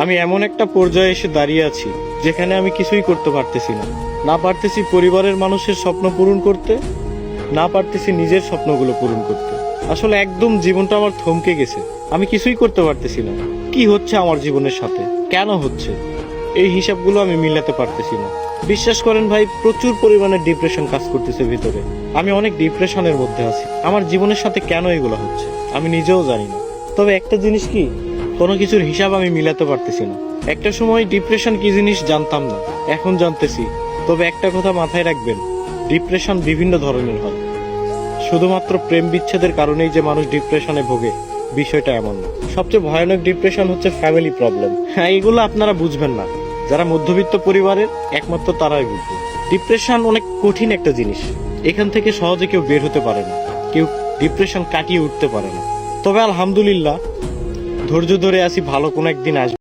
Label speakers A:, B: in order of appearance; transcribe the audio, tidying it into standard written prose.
A: আমি এমন একটা পর্যায়ে এসে দাঁড়িয়ে আছি যেখানে আমি কিছুই করতে পারতেছি না। না পারতেছি পরিবারের মানুষের স্বপ্ন পূরণ করতে, না পারতেছি নিজের স্বপ্নগুলো পূরণ করতে। আসলে একদম জীবনটা আমার থমকে গেছে। আমি কিছুই করতে পারতেছি না। কি হচ্ছে আমার জীবনের সাথে, কেন হচ্ছে, এই হিসাবগুলো আমি মিলাতে পারতেছি না। বিশ্বাস করেন ভাই, প্রচুর পরিমাণে ডিপ্রেশন কাজ করতেছে ভিতরে। আমি অনেক ডিপ্রেশনের মধ্যে আছি। আমার জীবনের সাথে কেন এগুলো হচ্ছে আমি নিজেও জানি না। তবে একটা জিনিস কি, কোনো কিছুর হিসাব আমি মিলাতে পারতেছি না। একটা সময় ডিপ্রেশন কি জিনিস জানতাম না, এখন জানতেছি। তবে একটা কথা মাথায় রাখবেন, ডিপ্রেশন বিভিন্ন ধরনের হয়। শুধুমাত্র প্রেম বিচ্ছেদের কারণেই যে মানুষ ডিপ্রেশনে ভোগে, বিষয়টা এমন না। সবচেয়ে ভয়ানক ডিপ্রেশন হচ্ছে ফ্যামিলি প্রবলেম। হ্যাঁ, এগুলো আপনারা বুঝবেন না, যারা মধ্যবিত্ত পরিবারের একমাত্র তারাই বুঝবে। ডিপ্রেশন অনেক কঠিন একটা জিনিস, এখান থেকে সহজে কেউ বের হতে পারে না, কেউ ডিপ্রেশন কাটিয়ে উঠতে পারে না। তবে আলহামদুলিল্লাহ, ধৈর্য ধরে আছি, ভালো কোনো একদিন আসবে।